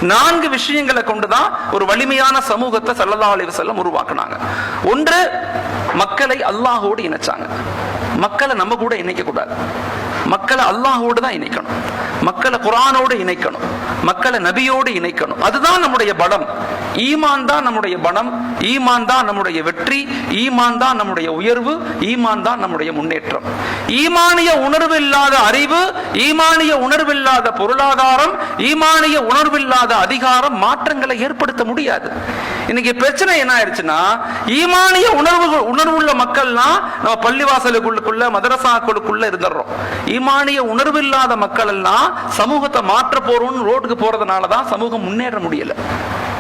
4 விஷயங்களை கொண்டுதான் ஒரு வலிமையான சமூகத்தை ஸல்லல்லாஹு அலைஹி வஸல்லம் உருவாக்குனாங்க. ஒன்று, மக்களை அல்லாஹ்வோடு இணைச்சாங்க. மக்களை நம்ம கூட இணைக்க கூடாது, மக்களை அல்லாஹ்வோடு தான் இணைக்கணும், மக்களை குர்ஆனோடு இணைக்கணும், மக்களை நபியோடு இணைக்கணும். அதுதான் நம்முடைய பலம். ஈமான் தான் நம்முடைய பலம், ஈமான் தான் நம்முடைய வெற்றி, ஈமான் தான் நம்முடைய உயர்வு, ஈமான் தான் நம்முடைய முன்னேற்றம். ஈமானிய உணர்வு இல்லாத அறிவு, ஈமானிய உணர்வில்லாத பொருளாதாரம், ஈமானிய உணர்வில்லாத அதிகாரம் மாற்றங்களை ஏற்படுத்த முடியாது. இன்னைக்கு பிரச்சனை என்ன ஆயிடுச்சுன்னா, ஈமானிய உணர்வுள்ள மக்கள்லாம் நம்ம பள்ளிவாசலுக்குள்ள மதரசாக்களுக்குள்ள இருந்துடுறோம். ஈமானிய உணர்வு இல்லாத மக்கள் எல்லாம் சமூகத்தை மாற்ற போறோம்னு ரோட்டுக்கு போறதுனாலதான் சமூகம் முன்னேற முடியல.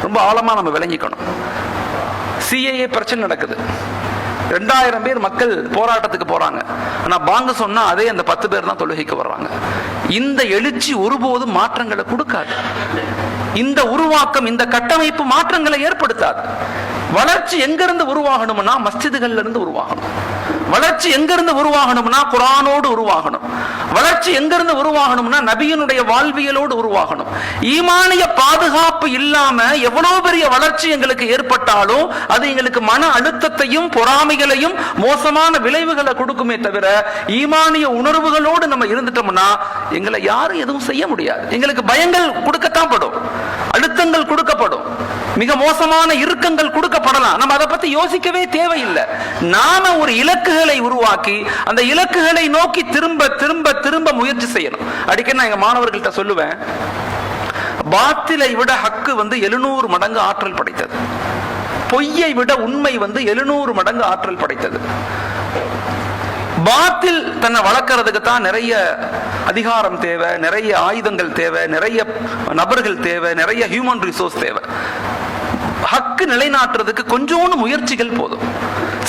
ரொம்ப ஆழமா நம்ம விளங்கிக்கணும். சிஏஏ பிரச்சனை நடக்குது, 2000 பேர் மக்கள் போராட்டத்துக்கு போறாங்க. ஆனா பாங்க சொன்னா அதே அந்த 10 பேர் தான் தொழுகைக்கு வர்றாங்க. இந்த எழுச்சி ஒருபோதும் மாற்றங்களை கொடுக்காது. இந்த உருவாக்கம், இந்த கட்டமைப்பு மாற்றங்களை ஏற்படுத்தாது. வளர்ச்சி எங்கிருந்து உருவாகணும்னா மஸ்ஜிதுகள்ல இருந்து உருவாகணும். வளர்ச்சி எங்கிருந்து உருவாகணும்னா குர்ஆனோடு உருவாகணும். வளர்ச்சி எங்கிருந்து உருவாகணும்னா நபியினுடைய வாழ்வியலோடு உருவாகணும். ஈமானிய பாதுகாப்பு இல்லாம எவ்வளவு பெரிய வளர்ச்சி எங்களுக்கு ஏற்பட்டாலும் அது எங்களுக்கு மன அழுத்தத்தையும் பொறாமைகளையும் மோசமான விளைவுகளை கொடுக்குமே தவிர, ஈமானிய உணர்வுகளோடு நம்ம இருந்துட்டோம்னா எங்களை யாரும் எதுவும் செய்ய முடியாது. எங்களுக்கு பயங்கள் கொடுக்கத்தான் படும், அழுத்தங்கள் கொடுக்கப்படும், மிக மோசமான இறுக்கங்கள் கொடுக்கப்படலாம். நம்ம அதை பத்தி யோசிக்கவே தேவையில்லை. நாம ஒரு இலக்குகளை உருவாக்கி அந்த இலக்குகளை நோக்கி திரும்ப திரும்ப திரும்ப முயற்சி செய்யணும். அடிக்கடி நான் எங்க மாணவர்கள்ட்ட சொல்லுவேன், பாத்திலை விட ஹக்கு 700 மடங்கு ஆற்றல் படைத்தது, பொய்யை விட உண்மை 700 மடங்கு ஆற்றல் படைத்தது. பாத்தில் தன்னை வளர்க்கறதுக்கு தான் நிறைய அதிகாரம் தேவை, நிறைய ஆயுதங்கள் தேவை, நிறைய நபர்கள் தேவை, நிறைய ஹியூமன் ரிசோர்ஸ் தேவை. ஹக்கு நிலைநாட்டுறதுக்கு கொஞ்சோண்டு முயற்சிகள் போதும்,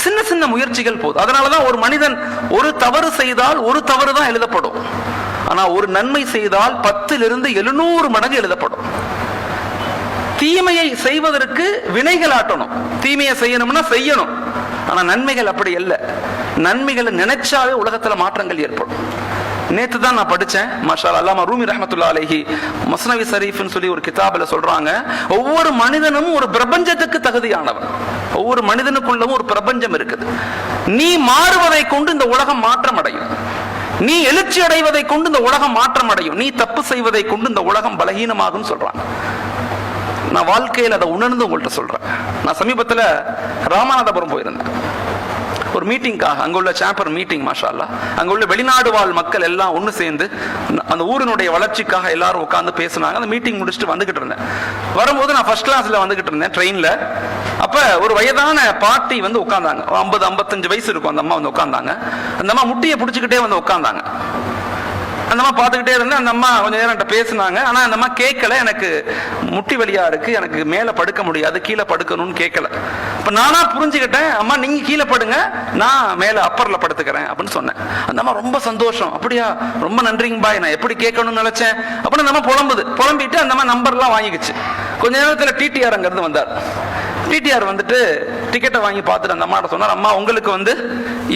சின்ன சின்ன முயற்சிகள் போதும். அதனாலதான் ஒரு மனிதன் ஒரு தவறு செய்தால் ஒரு தவறு தான் எழுதப்படும், ஆனா ஒரு நன்மை செய்தால் 10 to 700 மடங்கு எழுதப்படும். தீமையை செய்வதற்கு வினைகள் ஆட்டணும், தீமையை செய்யணும்னா செய்யணும். ஆனா நன்மைகள் அப்படி அல்ல. நன்மைகளை நினைச்சாவே உலகத்துல மாற்றங்கள் ஏற்படும். நேத்து தான் நான் படிச்சேன், மாஷா அல்லாஹ் ரூமி ரஹ்மத்துல்லாஹி அலைஹி மஸ்னவி ஷரீஃப்னு சொல்லி ஒரு கிதாபில் சொல்றாங்க, ஒவ்வொரு மனிதனும் ஒரு பிரபஞ்சத்துக்கு தகுதியானவன். ஒவ்வொரு மனிதனுக்குள்ளவும் ஒரு பிரபஞ்சம் இருக்குது. நீ மாறுவதை கொண்டு இந்த உலகம் மாற்றம் அடையும், நீ எழுச்சி அடைவதை கொண்டு இந்த உலகம் மாற்றம் அடையும், நீ தப்பு செய்வதை கொண்டு இந்த உலகம் பலகீனமாகும் சொல்றாங்க. நான் வாழ்க்கையில் அதை உணர்ந்து உங்கள்கிட்ட சொல்றேன். நான் சமீபத்தில் ராமநாதபுரம் போயிருந்தேன் ஒரு மீட்டிங்காக. அங்க உள்ள சாம்பர் மீட்டிங், மாஷா அல்லாஹ். அங்க உள்ள வெளிநாடு வாழ் மக்கள் எல்லாம் ஒன்று சேர்ந்து அந்த ஊரினுடைய வளர்ச்சிக்காக எல்லாரும் உட்கார்ந்து பேசினாங்க. அந்த மீட்டிங் முடிச்சுட்டு வந்துகிட்டு இருந்தேன். வரும்போது நான் ஃபர்ஸ்ட் கிளாஸ்ல வந்துகிட்டு இருந்தேன் ட்ரெயின்ல. அப்ப ஒரு வயதான பாட்டி உட்கார்ந்தாங்க, 50-55 வயசு இருக்கும். அந்த அம்மா உட்கார்ந்தாங்க. அந்த அம்மா முட்டியை பிடிச்சிக்கிட்டே உட்கார்ந்தாங்க. அந்த அம்மா பார்த்துக்கிட்டே இருந்தேன். அந்த அம்மா கொஞ்சம் நேரம் என்கிட்ட பேசினாங்க. ஆனா அந்த அம்மா கேட்கல, எனக்கு முட்டி வலியா இருக்கு, எனக்கு மேல படுக்க முடியாது, கீழே படுக்கணும்னு கேட்கல. இப்ப நானா புரிஞ்சுக்கிட்டேன், அம்மா நீங்க கீழே படுங்க, நான் மேல அப்பர்ல படுத்துக்கிறேன் அப்படின்னு சொன்னேன். அந்த அம்மா ரொம்ப சந்தோஷம், அப்படியா ரொம்ப நன்றிங்க பாய், நான் எப்படி கேட்கணும்னு நினைச்சேன் அப்படின்னு நம்ம புலம்பிட்டு அந்த அம்மா நம்பர்லாம் வாங்கிக்கிச்சு. கொஞ்ச நேரத்துல டிடிஆர் அங்கிருந்து வந்தார். டிடிஆர் வந்துட்டு டிக்கெட்டை வாங்கி பார்த்துட்டு அந்த அம்மாட்ட சொன்னார், அம்மா உங்களுக்கு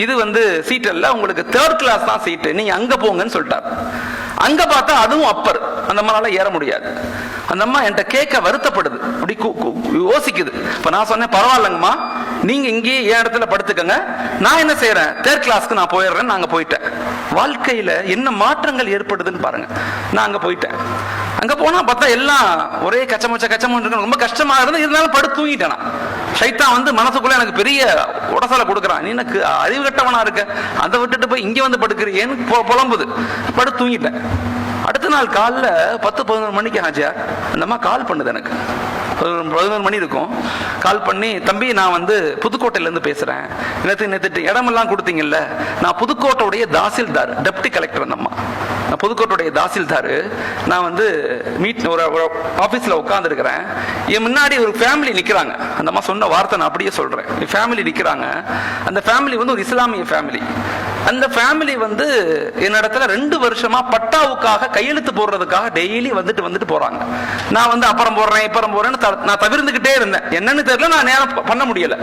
இது சீட் அல்ல, உங்களுக்கு 3rd கிளாஸ் தான் சீட்டு, நீங்க அங்க போங்கன்னு சொல்லிட்டார். அங்க பார்த்தா அதுவும் அப்பர், அந்த அம்மானால ஏற முடியாது. அந்த அம்மா என்கிட்ட கேட்க வருத்தப்படுது, அப்படி யோசிக்குது. இப்ப நான் சொன்னேன், பரவாயில்லங்கம்மா நீங்க இங்கேயே என் இடத்துல படுத்துக்கங்க, நான் என்ன செய்யறேன் 3rd கிளாஸ்க்கு நான் போயிடுறேன். நாங்க போயிட்டேன். வாழ்க்கையில என்ன மாற்றங்கள் ஏற்படுதுன்னு பாருங்க. நான் அங்க போயிட்டேன். அங்க போனா பார்த்தா எல்லாம் ஒரே கச்சமச்ச ரொம்ப கஷ்டமா இருந்து, இருந்தாலும் படுத்து தூங்கிட்டேன். ஷைத்தான் மனசுக்குள்ள எனக்கு பெரிய உடசலை கொடுக்குறான், நீ எனக்கு அறிவு கட்டவனா இருக்க, அதை விட்டுட்டு போய் இங்க படுக்கிறேன்னு புலம்புது. படுத்து தூங்கிட்டேன். அடுத்த நாள் காலைல 10-11 மணிக்கு ஆச்சா அந்த அம்மா கால் பண்ணுது. எனக்கு 11 மணி இருக்கும். கால் பண்ணி, தம்பி நான் புதுக்கோட்டையில இருந்து பேசுறேன், நேற்று இடமெல்லாம் கொடுத்தீங்கல்ல, நான் புதுக்கோட்டையுடைய தாசில்தார், டெப்டி கலெக்டர். அந்த அம்மா, நான் புதுக்கோட்டையுடைய தாசில்தார், நான் ஒரு ஆபீஸ்ல உட்கார்ந்து இருக்கிறேன், என் முன்னாடி ஒரு ஃபேமிலி நிக்கிறாங்க. அந்த அம்மா சொன்ன வார்த்தை நான் அப்படியே சொல்றேன். ஃபேமிலி நிக்கிறாங்க. அந்த ஃபேமிலி ஒரு இஸ்லாமிய ஃபேமிலி. அந்த ஃபேமிலி என்னிடத்துல 2 வருஷமா பட்டாவுக்காக கையெழுத்து போடுறதுக்காக டெய்லி வந்துட்டு போறாங்க. நான் அப்புறம் போடுறேன் இப்புறம் போறேன்னு நான் தவிர்த்துக்கிட்டே இருந்தேன். என்னன்னு தெரியல, நான் நேரம் பண்ண முடியல.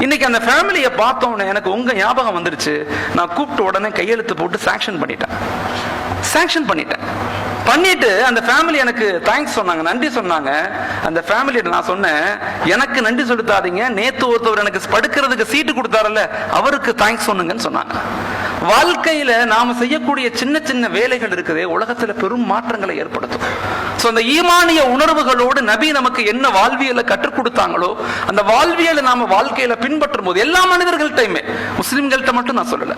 இன்னைக்கு அந்த ஃபேமிலியை பார்த்தோன்னே எனக்கு உங்க ஞாபகம் வந்துருச்சு. நான் கூப்பிட்டு உடனே கையெழுத்து போட்டு சாங்ஷன் பண்ணிட்டேன். பண்ணிட்டு அந்த ஃபேமிலி எனக்கு தேங்க்ஸ் சொன்னாங்க, நன்றி சொன்னாங்க. அந்த ஃபேமிலிட்ட நான் சொன்னேன், எனக்கு நன்றி செலுத்தாதீங்க, நேத்து ஒருத்தவர் எனக்கு படுக்கிறதுக்கு சீட்டு கொடுத்தாருல்ல அவருக்கு தேங்க்ஸ் சொன்னுங்கன்னு சொன்னாங்க. வாழ்க்கையில நாம செய்யக்கூடிய சின்ன சின்ன வேலைகள் இருக்குதே உலகத்துல பெரும் மாற்றங்களை ஏற்படுத்தும். அந்த ஈமானிய உணர்வுகளோடு நபி நமக்கு என்ன வாழ்வியலை கற்றுக் கொடுத்தாங்களோ அந்த வாழ்வியலை நாம வாழ்க்கையில பின்பற்றும் போது எல்லா மனிதர்கள்ட்டையுமே, முஸ்லிம்கள்ட்ட மட்டும் நான் சொல்லல,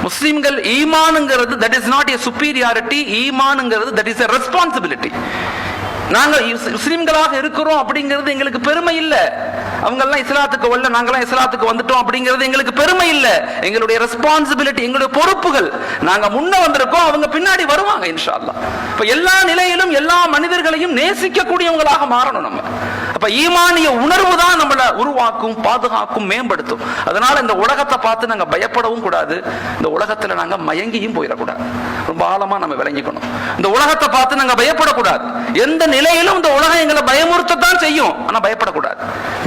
முஸ்லிம்கள் ஈமானுங்கிறது that is not a superiority, ஈமானுங்கிறது தட் இஸ் எ ரெஸ்பான்சிபிலிட்டி. நாங்க முஸ்லிம்களாக இருக்கிறோம் அப்படிங்கிறது எங்களுக்கு பெருமை இல்ல. அவங்க எல்லாம் இஸ்லாத்துக்கு வரல, நாங்கெல்லாம் இஸ்லாத்துக்கு வந்துட்டோம் அப்படிங்கிறது எங்களுக்கு பெருமை இல்ல. எங்களுடைய ரெஸ்பான்சிபிலிட்டி, எங்களுடைய பொறுப்புகள். நாங்க முன்ன வந்திருக்கோம், அவங்க பின்னாடி வருவாங்க இன்ஷா அல்லாஹ். இப்ப எல்லா நிலையிலும் எல்லா மனிதர்களையும் நேசிக்கக்கூடியவங்களாக மாறணும் நம்ம. அப்ப ஈமானிய உணர்வு தான் நம்மளை உருவாக்கும், பாதுகாக்கும், மேம்படுத்தும். அதனால இந்த உலகத்தை பார்த்து நாங்க பயப்படவும் கூடாது, இந்த உலகத்துல நாங்க மயங்கியும் போயிடக்கூடாது. ரொம்ப ஆழமா நம்ம விளங்கிக்கணும். இந்த உலகத்தை பார்த்து நாங்க பயப்படக்கூடாது. எந்த நிலையிலும் இந்த உலகம் எங்களை பயமுறுத்தத்தான் செய்யும், ஆனா பயப்படக்கூடாது.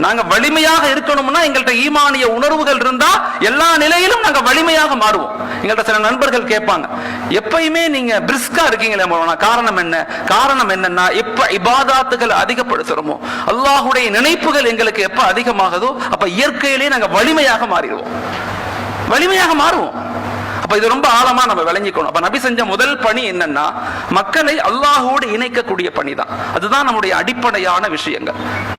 நாங்க வலிமையாக இருக்கணும்னா எங்கள்கிட்ட ஈமானிய உணர்வுகள் இருந்தா எல்லா நிலையிலும் நாங்க வலிமையாக மாறுவோம். எங்கள்கிட்ட சில நண்பர்கள் கேட்பாங்க, எப்பயுமே நீங்க பிரிஸ்கா இருக்கீங்களே, காரணம் என்ன? காரணம் என்னன்னா, எப்ப இபாதாத்துகள் அதிகப்படுத்துறோமோ, அல்லாஹ்வுடைய நினைப்புகள் எங்களுக்கு எப்ப அதிகமாகுதோ அப்ப இயற்கையிலேயே நாங்க வலிமையாக மாறிடுவோம், வலிமையாக மாறுவோம். அப்ப இது ரொம்ப ஆழமா நம்ம விளங்கிக்கணும். அப்ப நபி செஞ்ச முதல் பணி என்னன்னா, மக்களை அல்லாஹ்வோடு இணைக்கக்கூடிய பணி தான். அதுதான் நம்முடைய அடிப்படையான விஷயங்கள்.